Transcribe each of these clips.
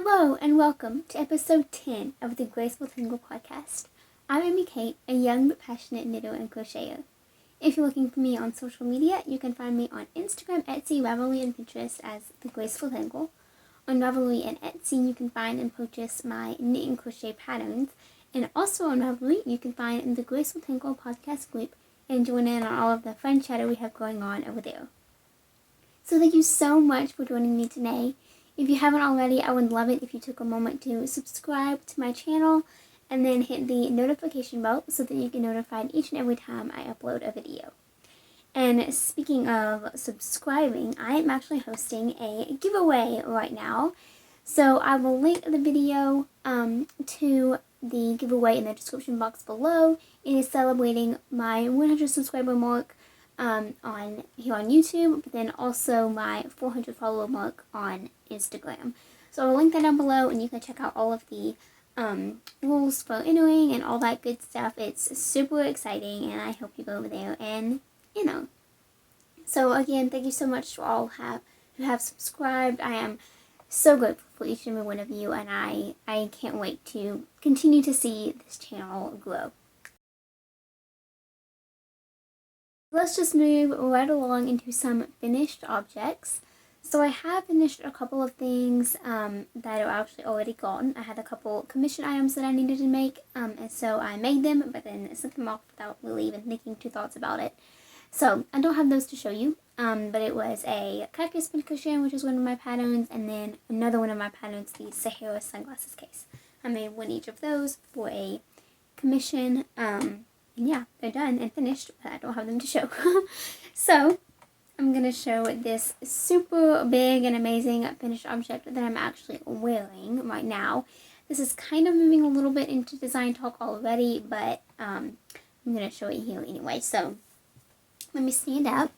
Hello and welcome to episode 10 of the Graceful Tangle podcast. I'm Amy Kate, a young but passionate knitter and crocheter. If you're looking for me on social media, you can find me on Instagram, Etsy, Ravelry, and Pinterest as The Graceful Tangle. On Ravelry and Etsy, you can find and purchase my knit and crochet patterns. And also on Ravelry, you can find the Graceful Tangle podcast group and join in on all of the fun chatter we have going on over there. So thank you so much for joining me today. If you haven't already, I would love it if you took a moment to subscribe to my channel and then hit the notification bell so that you get notified each and every time I upload a video. And speaking of subscribing, I am actually hosting a giveaway right now. So I will link the video to the giveaway in the description box below. It is celebrating my 100 subscriber mark here on YouTube, but then also my 400 follower mark on Instagram. So I'll link that down below and you can check out all of the rules for entering and all that good stuff. It's super exciting and I hope you go over there and So again, thank you so much to all who have subscribed. I am so grateful for each and every one of you, and I can't wait to continue to see this channel grow. Let's just move right along into some finished objects. So I have finished a couple of things that are actually already gone. I had a couple commission items that I needed to make, and so I made them, but then sent them off without really even thinking two thoughts about it. So I don't have those to show you, but it was a cactus pin cushion, which is one of my patterns, and then another one of my patterns, the Sahara sunglasses case. I made one each of those for a commission. And yeah, they're done and finished, but I don't have them to show. So I'm going to show this super big and amazing finished object that I'm actually wearing right now. This is kind of moving a little bit into design talk already, but I'm going to show it here anyway. So let me stand up.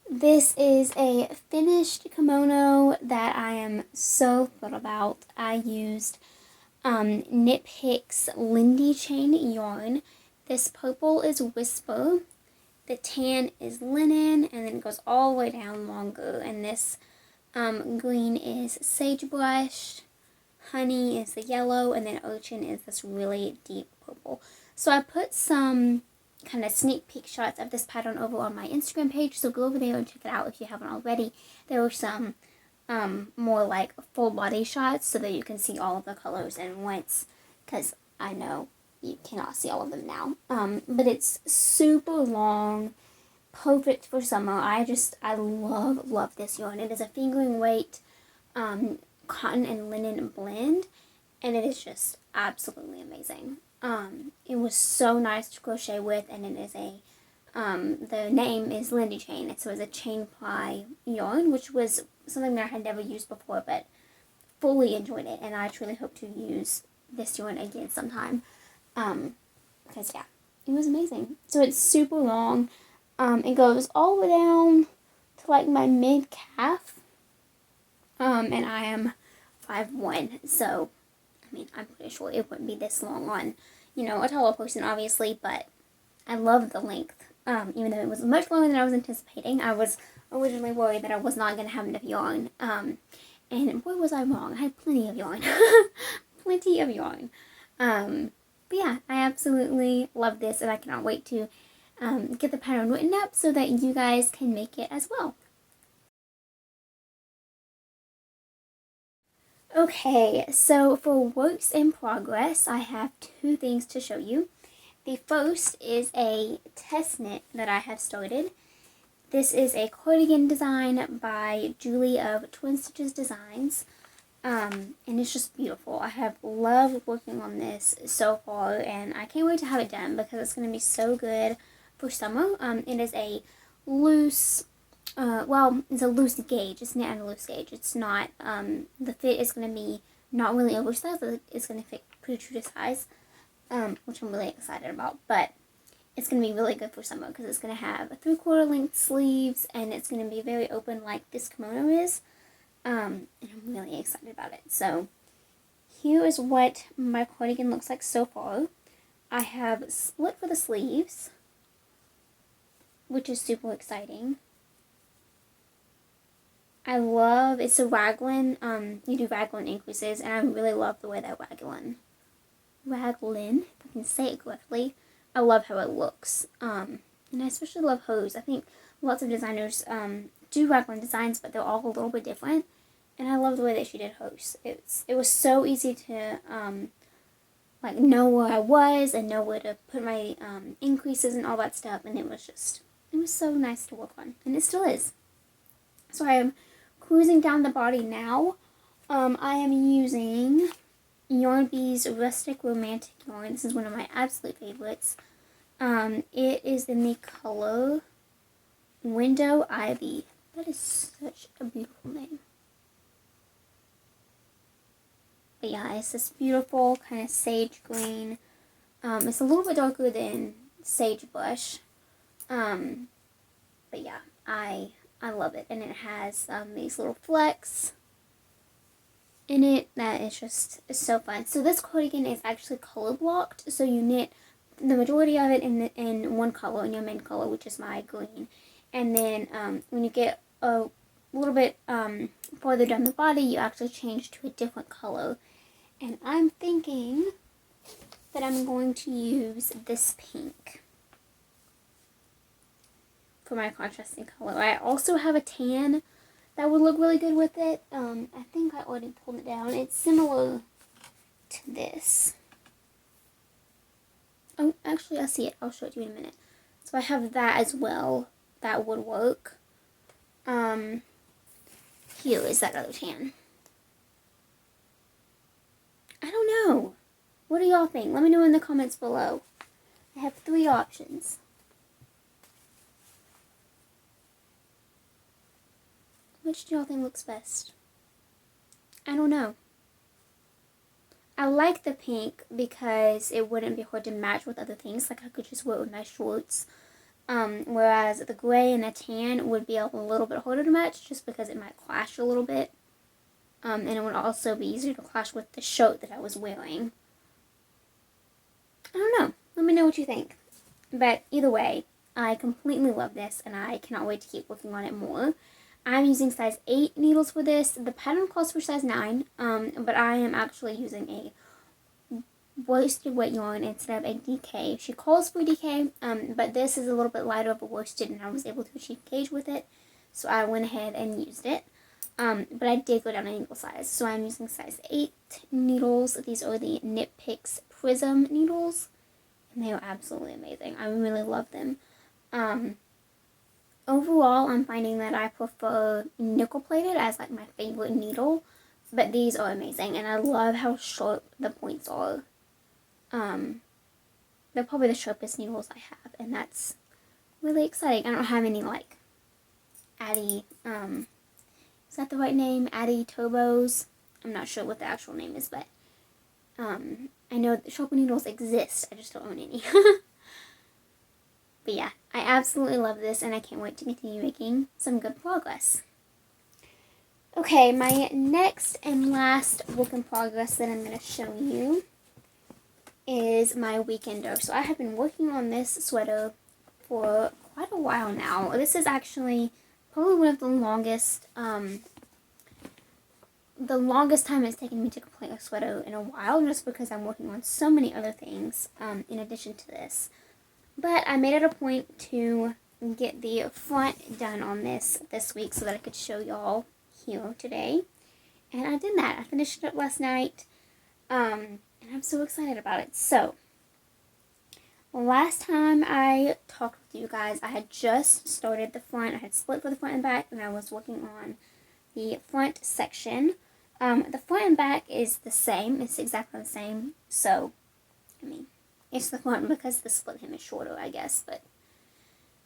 This is a finished kimono that I am so thrilled about. I used Knit Picks Lindy Chain yarn. This purple is Whisper, the tan is Linen, and then it goes all the way down longer. And this green is Sagebrush, Honey is the yellow, and then Urchin is this really deep purple. So I put some kind of sneak peek shots of this pattern over on my Instagram page, so go over there and check it out if you haven't already. There were some more like full body shots so that you can see all of the colors at once, because I know you cannot see all of them now. But it's super long, perfect for summer. I love this yarn. It is a fingering weight cotton and linen blend, and it is just absolutely amazing. It was so nice to crochet with, and it is the name is Lindy Chain, so it's a chain ply yarn, which was something that I had never used before, but fully enjoyed it, and I truly hope to use this yarn again sometime. Because yeah, it was amazing. So it's super long. It goes all the way down to like my mid calf. And I am 5'1", so I mean, I'm pretty sure it wouldn't be this long on, a taller person, obviously, but I love the length. Even though it was much longer than I was anticipating. I was originally worried that I was not going to have enough yarn. And boy, was I wrong. I had plenty of yarn. Plenty of yarn. But yeah, I absolutely love this, and I cannot wait to get the pattern written up so that you guys can make it as well. Okay, so for works in progress, I have two things to show you. The first is a test knit that I have started. This is a cardigan design by Julie of Twin Stitches Designs. And it's just beautiful. I have loved working on this so far, and I can't wait to have it done because it's going to be so good for summer. It is a loose, it's a loose gauge. It's knit on a loose gauge. It's not, the fit is going to be not really oversized, but it's going to fit pretty true to size, which I'm really excited about. But it's going to be really good for summer because it's going to have 3/4 length sleeves, and it's going to be very open like this kimono is. And I'm really excited about it. So here is what my cardigan looks like so far. I have split for the sleeves, which is super exciting. I love, it's a raglan, you do raglan increases, and I really love the way that raglan, if I can say it correctly, I love how it looks. And I especially love hose. I think lots of designers do raglan designs, but they're all a little bit different. And I love the way that she did hose. It was so easy to like know where I was and know where to put my increases and all that stuff. And it was so nice to work on, and it still is. So I am cruising down the body now. I am using Yarn Bee's Rustic Romantic Yarn. This is one of my absolute favorites. It is in the color Window Ivy. That is such a beautiful name. But yeah, it's this beautiful kind of sage green. It's a little bit darker than Sagebrush. But yeah, I love it. And it has these little flecks in it that is just so fun. So this cardigan is actually color blocked. So you knit the majority of it in one color, in your main color, which is my green. And then when you get a little bit farther down the body, you actually change to a different color. And I'm thinking that I'm going to use this pink for my contrasting color. I also have a tan that would look really good with it. I think I already pulled it down. It's similar to this. Oh, actually, I see it. I'll show it to you in a minute. So I have that as well. That would work. Here is that other tan. I don't know. What do y'all think? Let me know in the comments below. I have 3 options. Which do y'all think looks best? I don't know. I like the pink because it wouldn't be hard to match with other things. Like I could just wear it with my shorts. Whereas the gray and the tan would be a little bit harder to match just because it might clash a little bit. And it would also be easier to clash with the shirt that I was wearing. I don't know. Let me know what you think. But either way, I completely love this and I cannot wait to keep working on it more. I'm using size 8 needles for this. The pattern calls for size 9, but I am actually using a worsted weight yarn instead of a DK. She calls for DK, but this is a little bit lighter of a worsted and I was able to achieve gauge with it. So I went ahead and used it. But I did go down a needle size. So I'm using size 8 needles. These are the Knit Picks Prism needles. And they are absolutely amazing. I really love them. Overall, I'm finding that I prefer nickel plated as like my favorite needle. But these are amazing. And I love how sharp the points are. They're probably the sharpest needles I have. And that's really exciting. I don't have any like Addy, is that the right name? Addy Turbos. I'm not sure what the actual name is, but I know that sharper needles exist. I just don't own any. But yeah, I absolutely love this, and I can't wait to continue making some good progress. Okay, my next and last work in progress that I'm going to show you is my weekender. So I have been working on this sweater for quite a while now. This is actually probably one of the longest time it's taken me to complete a sweater in a while, just because I'm working on so many other things in addition to this. But I made it a point to get the front done on this week so that I could show y'all here today. And I did that. I finished it up last night. And I'm so excited about it. So, last time I talked with you guys, I had just started the front. I had split for the front and back, and I was working on the front section. The front and back is the same. It's exactly the same. So, I mean, it's the front because the split hem is shorter, I guess. But,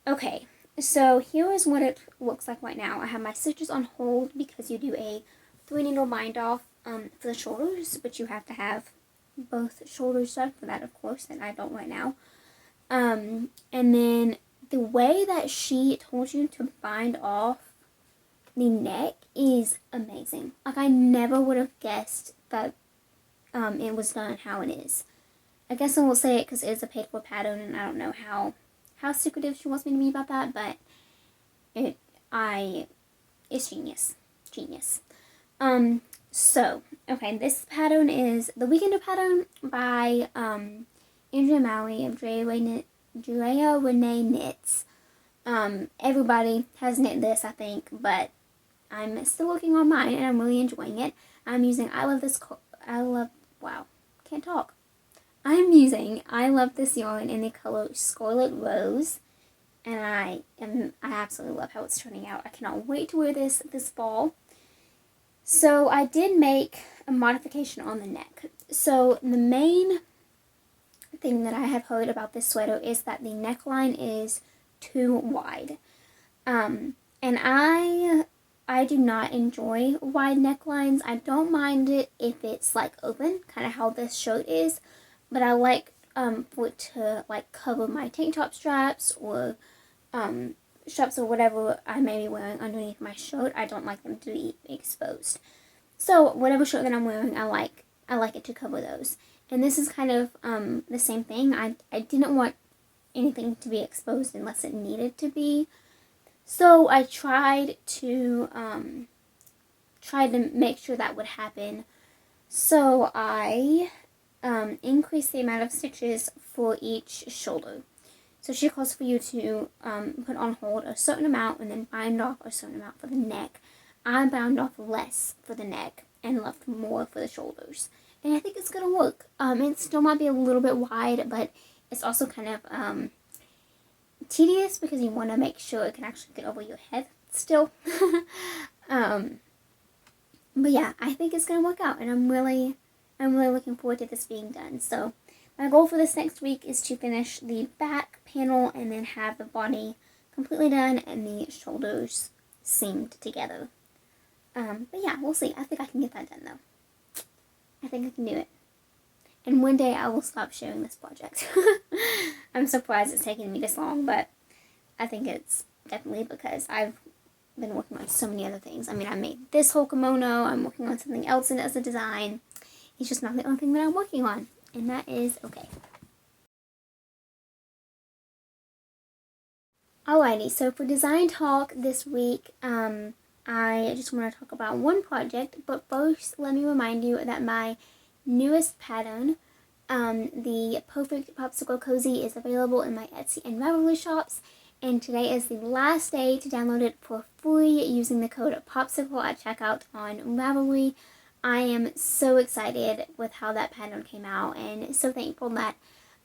okay. So, here is what it looks like right now. I have my stitches on hold because you do a 3 needle bind off for the shoulders, but you have to have both shoulders done for that, of course, and I don't right now. And then the way that she told you to bind off the neck is amazing. Like, I never would have guessed that it was done how it is. I guess I won't say it because it is a paid for pattern, and I don't know how secretive she wants me to be about that, but it's genius. So, okay, this pattern is the Weekender pattern by Andrea Maui of Drea Renee Knits. Everybody has knit this, I think, but I'm still working on mine and I'm really enjoying it. I'm using I'm using I Love This yarn in the color Scarlet Rose, and I absolutely love how it's turning out. I cannot wait to wear this fall. So I did make a modification on the neck. So the main thing that I have heard about this sweater is that the neckline is too wide. And I do not enjoy wide necklines. I don't mind it if it's like open, kind of how this shirt is, but I like for it to like cover my tank top straps or straps or whatever I may be wearing underneath my shirt. I don't like them to be exposed. So whatever shirt that I'm wearing, I like it to cover those. And this is kind of the same thing. I didn't want anything to be exposed unless it needed to be. So I tried to make sure that would happen. So I increased the amount of stitches for each shoulder. So she calls for you to put on hold a certain amount and then bind off a certain amount for the neck. I bound off less for the neck and left more for the shoulders. And I think it's going to work. It still might be a little bit wide, but it's also kind of tedious because you want to make sure it can actually get over your head still. But yeah, I think it's going to work out, and I'm really looking forward to this being done. So my goal for this next week is to finish the back panel and then have the body completely done and the shoulders seamed together. But yeah, we'll see. I think I can get that done though. I think I can do it. And one day I will stop sharing this project. I'm surprised it's taking me this long, but I think it's definitely because I've been working on so many other things. I mean, I made this whole kimono. I'm working on something else as a design. It's just not the only thing that I'm working on, and that is okay. Alrighty, so for design talk this week, I just want to talk about one project, but first let me remind you that my newest pattern, the Perfect Popsicle Cozy, is available in my Etsy and Ravelry shops, and today is the last day to download it for free using the code POPSICLE at checkout on Ravelry. I am so excited with how that pattern came out, and so thankful that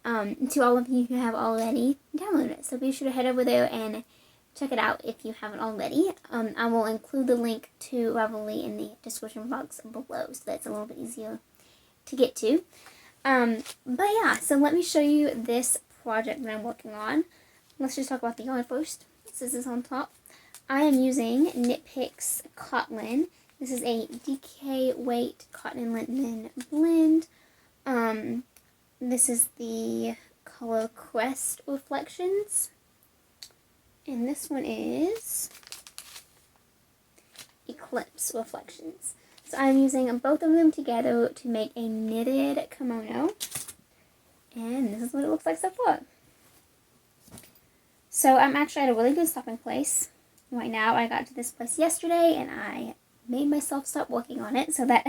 to all of you who have already downloaded it. So be sure to head over there and check it out if you haven't already. I will include the link to Ravelry in the description box below, so that's a little bit easier to get to. But yeah, so let me show you this project that I'm working on. Let's just talk about the yarn first. This is on top. I am using Knit Picks Cotton. This is a DK weight cotton and linen blend. This is the color Crest Reflections. And this one is Eclipse Reflections. So I'm using both of them together to make a knitted kimono. And this is what it looks like so far. So I'm actually at a really good stopping place right now. I got to this place yesterday and I made myself stop working on it so that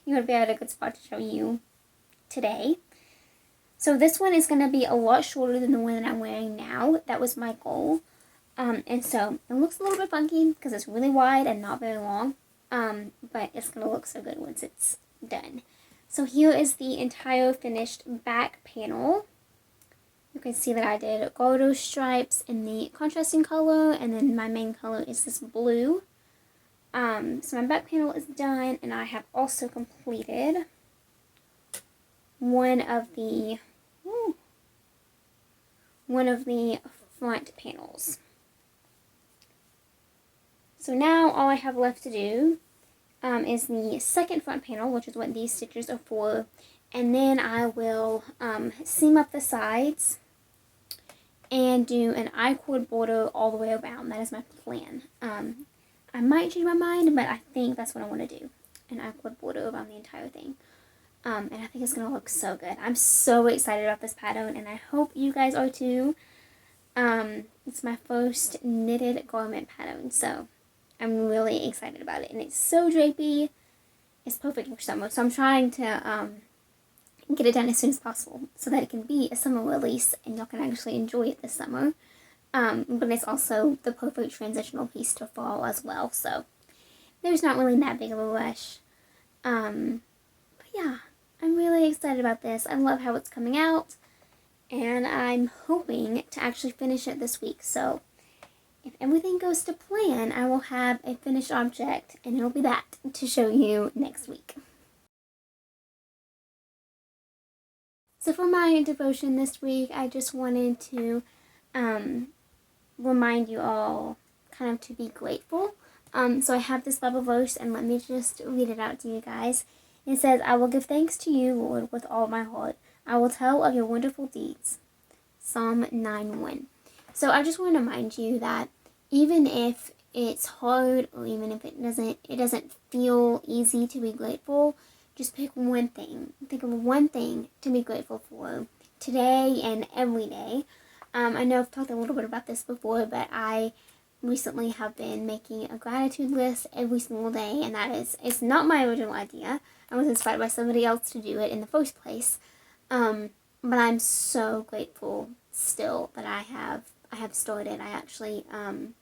you would be at a good spot to show you today. So this one is going to be a lot shorter than the one that I'm wearing now. That was my goal. And so it looks a little bit funky because it's really wide and not very long. But it's going to look so good once it's done. So here is the entire finished back panel. You can see that I did garter stripes in the contrasting color, and then my main color is this blue. So my back panel is done, and I have also completed one of the front panels. So now all I have left to do is the second front panel, which is what these stitches are for, and then I will seam up the sides and do an I-cord border all the way around. That is my plan. I might change my mind, but I think that's what I want to do. An I-cord border around the entire thing. And I think it's going to look so good. I'm so excited about this pattern, and I hope you guys are too. It's my first knitted garment pattern, so I'm really excited about it. And it's so drapey. is perfect for summer. So I'm trying to get it done as soon as possible so that it can be a summer release and y'all can actually enjoy it this summer. But it's also the perfect transitional piece to fall as well. So there's not really that big of a rush. But yeah, I'm really excited about this. I love how it's coming out. And I'm hoping to actually finish it this week. So if everything goes to plan, I will have a finished object and it'll be that to show you next week. So for my devotion this week, I just wanted to remind you all kind of to be grateful. So I have this Bible verse, and let me just read it out to you guys. It says, "I will give thanks to you, Lord, with all my heart. I will tell of your wonderful deeds." Psalm 9:1. So I just want to remind you that even if it's hard, or even if it doesn't feel easy to be grateful, just pick one thing. Think of one thing to be grateful for today and every day. I know I've talked a little bit about this before, but I recently have been making a gratitude list every single day, and it's not my original idea. I was inspired by somebody else to do it in the first place. But I'm so grateful still that I have started. I actually am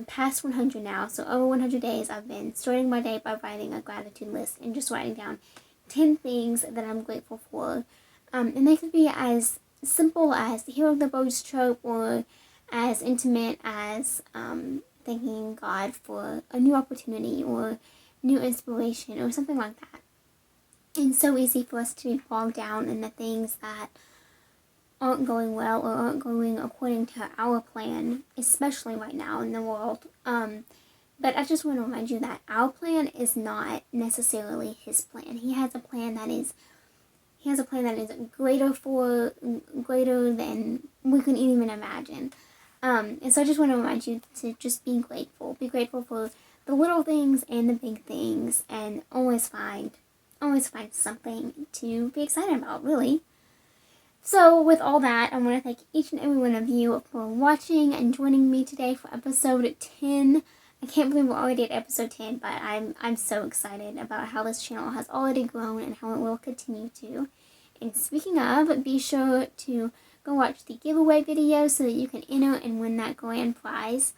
past 100 now, so over 100 days I've been starting my day by writing a gratitude list and just writing down 10 things that I'm grateful for. And they could be as simple as hearing the birds chirp, or as intimate as thanking God for a new opportunity or new inspiration or something like that. It's so easy for us to be bogged down in the things that aren't going well or aren't going according to our plan, especially right now in the world. But I just want to remind you that our plan is not necessarily His plan. He has a plan that is greater than we can even imagine. And so I just want to remind you to just be grateful. Be grateful for the little things and the big things, and always find something to be excited about, really. So with all that, I want to thank each and every one of you for watching and joining me today for episode 10. I can't believe we're already at episode 10, but I'm so excited about how this channel has already grown and how it will continue to. And speaking of, be sure to go watch the giveaway video so that you can enter and win that grand prize.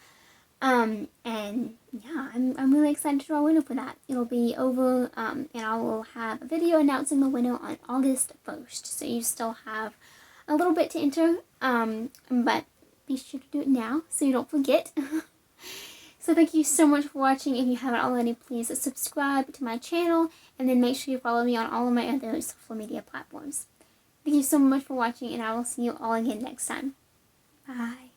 And yeah, I'm really excited to draw a winner for that. It'll be over, and I will have a video announcing the winner on August 1st. So you still have a little bit to enter, but be sure to do it now so you don't forget. So thank you so much for watching. If you haven't already, please subscribe to my channel, and then make sure you follow me on all of my other social media platforms. Thank you so much for watching, and I will see you all again next time. Bye.